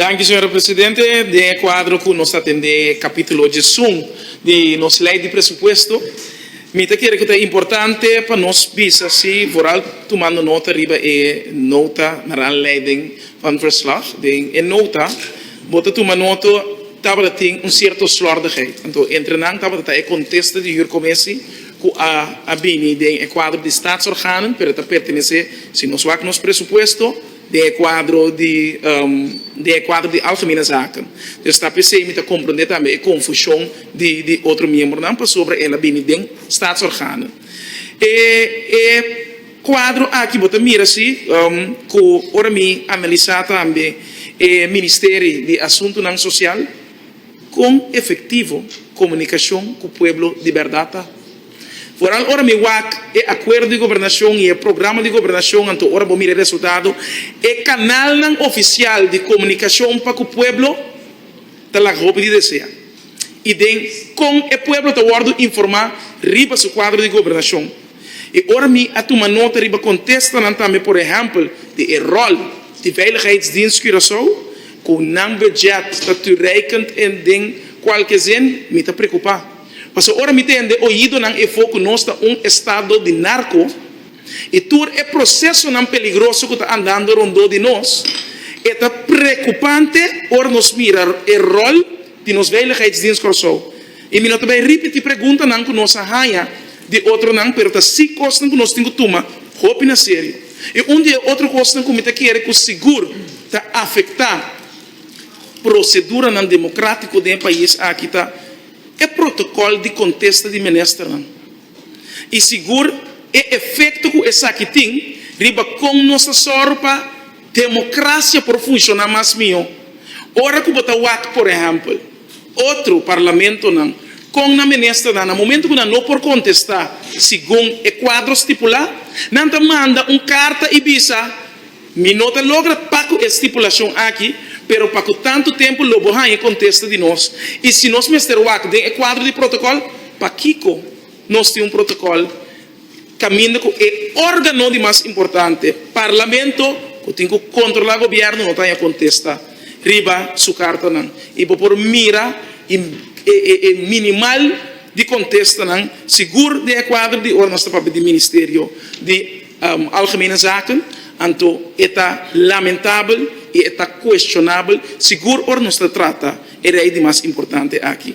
Danke, senhora presidente. De quadro que nós atende capítulo de Zoom de nossa lei de presupuesto. Me quer que é importante para nós pensar se voral tomando nota riba e nota na leiding van verslag. De nota, bota tomar nota tabela tem certo slordigheid. Então, entrenang tabela é contexto de commissie que a bini de quadro de staatsorganen, pero pertenece se nós vamos nos presupuesto de quadro de algemene zaken. Dus dat PC moet compreender também a confusão de outro membro não sobre ela bem de staatsorganen. Quadro aqui bota mira se que ora me analisar também o Ministério de Assuntos não Social com efetivo comunicação com o povo de verdade. Por ora me wak e acordo de governação e programa de governação anto ora bomir resultado e canal não oficial de comunicação para o povo da la roupa de deseja e com o povo te guardo informar riba su quadro de governação e ora me atuma nota riba contesta não também por exemplo de rol de veiligheidsdienst Curaçao com não budget dat tu rekent en ding qualquer zin me te preocupar. Mas ora me entende, oído não é foco nós está estado de narco e tudo é processo não peligroso que está andando rondou de nós. É preocupante ora nos mirar o rol de nos veiligheidsdienst Curaçao. E me não também repetir pergunta não que nós arranha de outro não, pero tá se costa que nós temos que tomar roupa na sério. E dia outro costa que me tá querer que o seguro tá afetar procedura não democrático do país aqui tá é protocolo de contexto de ministro. E seguro é efeito que essa aqui tem, riba com nossa sorpa, democracia por funcionar mais melhor. Ora que botar o por exemplo, outro parlamento não, com na ministra no momento que não por contestar, segundo o quadro estipular, não te manda carta e visa, me não te logra para a estipulação aqui, pero para que tanto tempo lo bohan contesta de nós. E se nós Mr. Wack tem quadro de protocolo, para Kiko, nós temos protocolo, caminho com o órgão de mais importante, parlamento, que tem que controlar o governo, não tem a contesta, riba sua carta não. E por mira, e minimal de contesta não, seguro de quadro de órgão de Ministério de Algemene Zaken, então é lamentável e é questionável, seguro ou não se trata, é de mais importante aqui.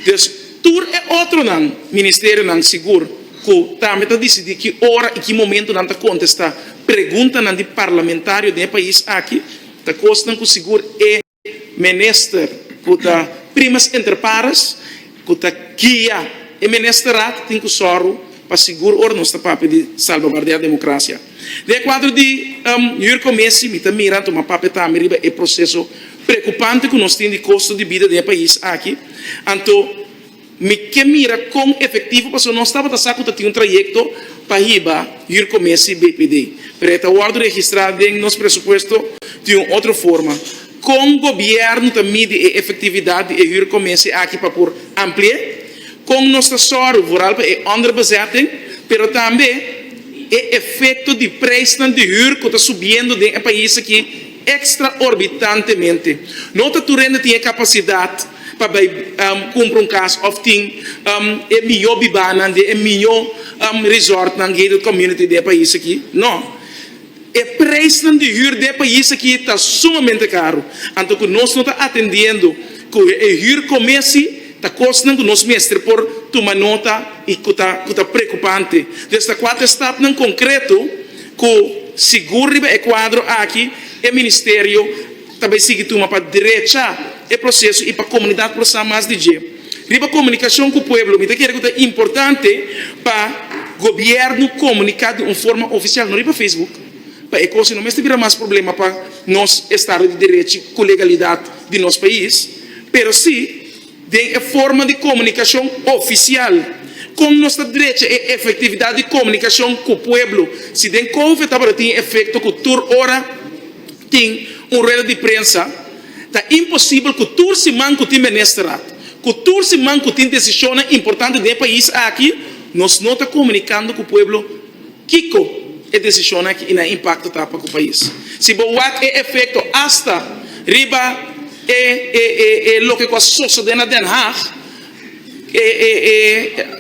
Então, tudo é outro não, Ministério não seguro, que também está decidindo que hora e que momento não está contestar, pergunta não de parlamentário do país aqui, está costando que seguro é ministro, que está primas entre pares, que está guia, é ministerato, tem que soro, para seguro ou não está papel de salvaguardar a democracia. De quadro de comércio, me também mirando uma papeta ameriba é processo preocupante que nós temos de custo de vida do país aqui. Então, me que mira com efetivo, porque nós estava saco de um trajeto para riba comércio BPD. Para o ordem registrado em nosso presupuesto de uma outra forma. Com o governo também de efetividade e comércio aqui para por ampliar, com nosso soro rural é underbezetting, pero também é efeito de preço de huur que está subindo no país aqui extraorbitantemente. Nota Turena tem capacidade para cumprir caso, ou tem é melhor bibana, é melhor resort na gated community do país aqui. Não. É preço de huur do país aqui está sumamente caro. Então, que nós não está atendendo que o huur comece está custando que nós mestre por tomar nota e que está preocupante. Desta quatro etapas em concreto, que seguro é quadro aqui, é ministério, também sigue tomar para direita, é processo e para a comunidade processar mais de dia. Riba comunicação com o povo, me quero que é importante para o governo comunicar de uma forma oficial, não é para Facebook. Para a coisa não vira mais problema para nós Estado de Direito com legalidade de nosso país, mas sim, tem a forma de comunicação oficial. Com nossa direita e efetividade de comunicação com o povo. Se tem couve, tem efeito que toda hora tem rueda de prensa, é impossível que toda semana que tem ministrado, que toda semana que tem decisão importante do país aqui, nós não estamos comunicando com o povo Kiko é decisão que não impacta para o país. Se o é efeito hasta riba lo que passou dentro de Den Haag,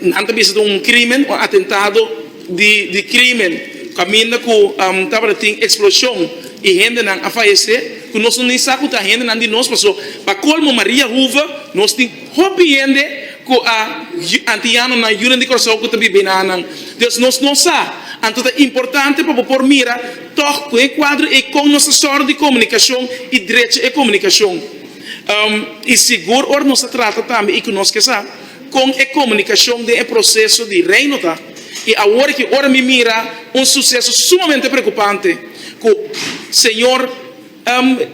não bisa um crime, um atentado de crime, caminho com tava tem explosão e gente não a falecer, que nós não sabemos que a gente não de nós passou, para colmo Maria Ruva, nós tem hobby gente com a antiano na União de Coração que também bem nan, Deus nós não sabe. Então é importante para pôr mira, toque o quadro e com nossa sorte de comunicação e direito e comunicação. E seguro, ora nós trata também e que nós que sabe, com a comunicação de processo de reino, tá? E agora que ora me mira sucesso sumamente preocupante, que o senhor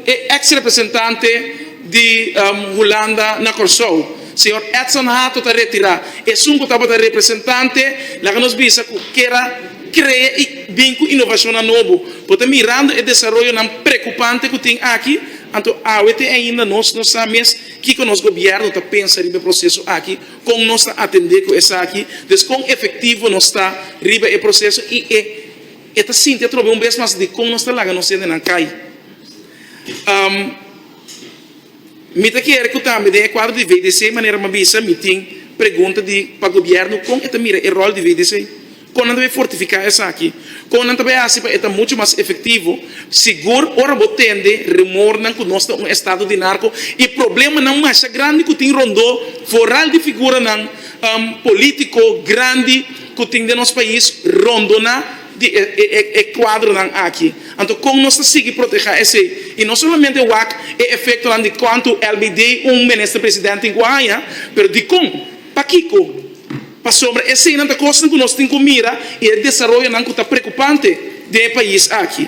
ex-representante de Holanda na Corsou, senhor Edson Hato está retirado, e sunco estava representante, lá que nos visa que era criar vínculo inovação novo, porque mirando o desenvolvimento preocupante que tem aqui, então ainda nós não sabemos que o nosso governo está pensando no processo aqui, como nós está atendendo com isso aqui, então com efetivo nós está riba o processo e está sim, eu trouxe vez mais de como nós está lá, nós ainda não cai. Me te quero que também de quadro de VDC, maneira uma visa, me tem pergunta para o governo, como é mira o rol de VDC? Quando vai fortificar isso aqui, quando vai assim para muito mais efetivo, seguro, ora botende, remorna que nós estamos um estado de narco e problema não mais grande que tem rondou, foral de figura não político grande que tem de nosso país rondona de quadro não aqui. Então como nós seguir proteger esse e não somente o efeito de quanto LBD ministro presidente em Guaia, mas de como Paquico para sobre esse não costa que nós temos que mirar e o desenvolvimento não está preocupante do país aqui.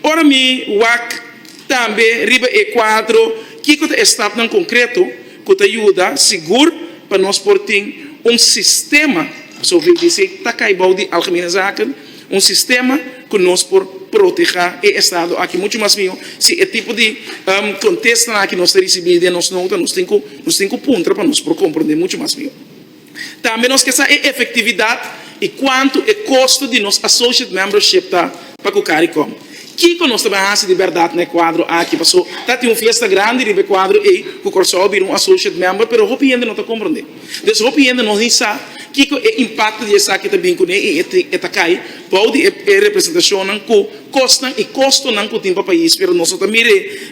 Ora me WAC também riba e quadro que está em concreto que ajuda seguro para nós por ter sistema sobre dizer tá caibau de algemene zaken sistema que nós por proteger o estado aqui muito mais meu se é tipo de contexto aqui nós recebemos de nós temos que ponto para nós por compreender muito mais meu. Também nós queremos a efetividade e quanto é custo de nosso associate membership tá para o CARICOM. Que nós trabalhamos de verdade no quadro aqui, passou, tá tem uma festa grande de quadro e o corso vir associate member, pero o ainda não está compreendendo. Então o ainda não sabe que o impacto de essa aqui também com e cai, pode representação com custo e custo não com tempo país, pero nós também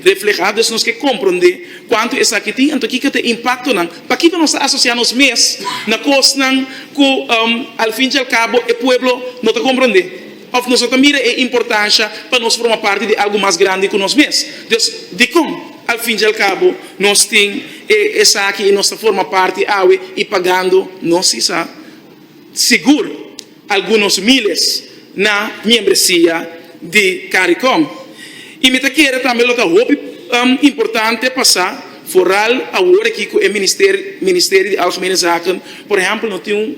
refletidos nós que compreender quanto essa aqui tem, então que tem impacto não, para que nós associamos mês na custo não com ao fim e ao cabo o pueblo não está compreendendo. Of nós também é importância para nós formar parte de algo mais grande que nós mesmos. Então, de como, ao fim e ao cabo, nós temos essa aqui e nós formamos parte e pagando, nós está seguro alguns milhas na membresia de CARICOM. E me quero também outra importante passar foral agora aqui com o Ministério de Algemene Zaken, por exemplo, nós temos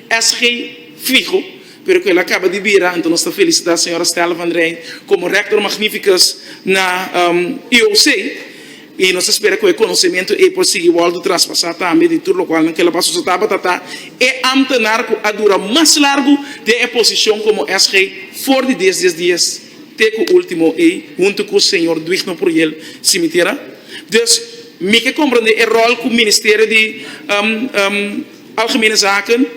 SG fijo, pero que ele acaba de vir, então nós estamos felizes a senhora Stella Van Rijn como rector magníficas na IOC e nós esperamos que o conhecimento é possível de traspassar também de tudo o qual naquela passou é amtenar a dura mais largo de a posição como SG for de 10 dias até o último e junto com o senhor Duigno por ele cemitério. Dus me que compreende o rol que o Ministério de Algemene Zaken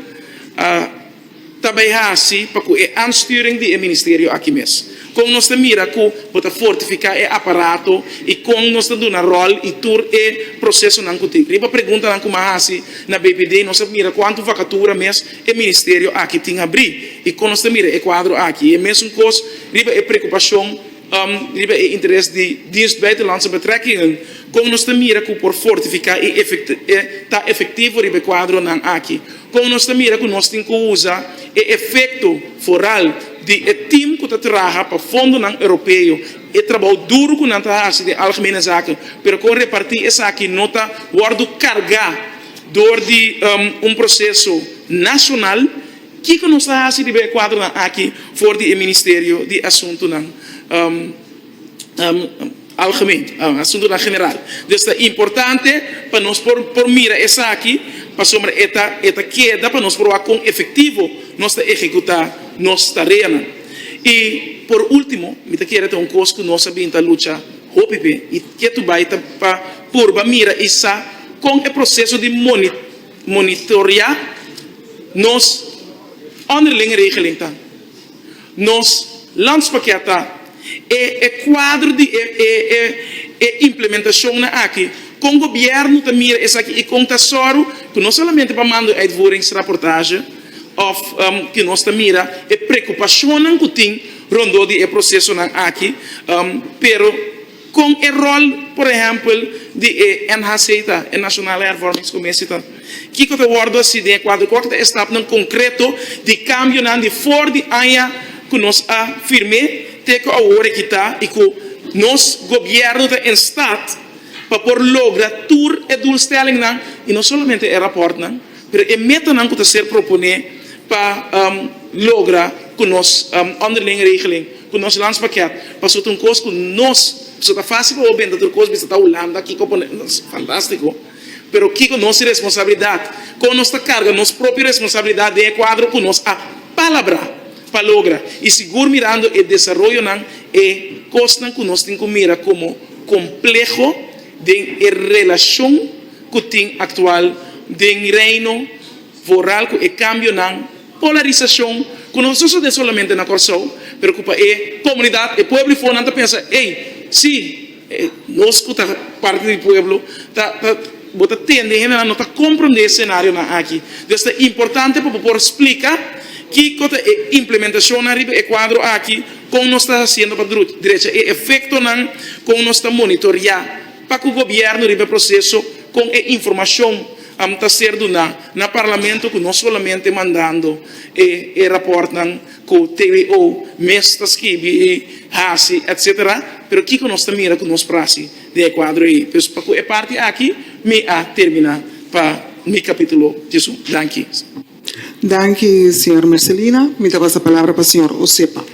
também assim para que a aansturing do Ministério aqui mesmo. Como nós mira que para fortificar o aparato e como nós dando na rol e tur o processo não tem. Riba pergunta não como assim na BPD nós mira quanto vacatura mesmo o Ministério aqui tem abrir e como nós mira o quadro aqui é mesmo coisa riba é preocupação riba é interesse de dienst buitenlandse betrekkingen como nós mira que por fortificar e tá efetivo riba quadro não aqui. Como nós mira que nós temos que usar o efeito foral de time que trabalha para o fundo europeu e trabalho duro que não está de algemene zaken, pero com repartir essa aqui nota guardo cargar door de processo nacional que nós está de quadro aqui for de Ministério de Assunto algemeen, assunto general. Dus é importante para nós por mira essa aqui para sobre esta queda para nós provar com efetivo nós executar nossa tarefa. E por último, me quero ter coisa que nós sabemos luta OPP e que tu vai para purba mira isso com o processo de monitorear nos onderlinge regeling tá nos landspaketa quadro de implementação na aqui com o governo também essa aqui e com tesoro que não somente para mandar uitvoeringsrapportage of que nós também preocupação que tem rondou de processo na aqui pero com o rol por exemplo de NHC tá Nationale Hervormingscommissie que eu guardo assim de quadro corte está no concreto de cambio na de for de aya que nós afirme te que agora que está e que nos governo em estado para por lograr tur e doelstelling na e não somente o rapport na pero e meta na que ser proponer para lograr que nós onderlinge regeling que nós landspakket para soort een koos que nós so tá fácil para o bem da coisa está Holanda aqui fantástico pero aqui com nossa responsabilidade com nossa carga nossa própria responsabilidade de quadro com nós a palavra para lograr e seguro mirando o desenvolvimento não e coisa que nós temos que mirar como complexo de relação que tem atual de reino voral que cambio não polarização que não só somente na Corsão preocupa a comunidade e povo fora não pensa ei se nós que parte do povo bota tende a não compreender o cenário na aqui então é importante para poder explicar que a implementação na riba quadro aqui como nós está fazendo para direita e efeito não como nós está monitorear para que o governo riba processo com a informação está sendo na parlamento que não somente mandando e reportam com o TVO mestas que hasi etc pero que nós também que nós praxe de quadro aí para que a parte aqui me a terminar para mi capítulo disso danke Danke, senhor Marcelina. Me dá a palavra para o senhor Osepa.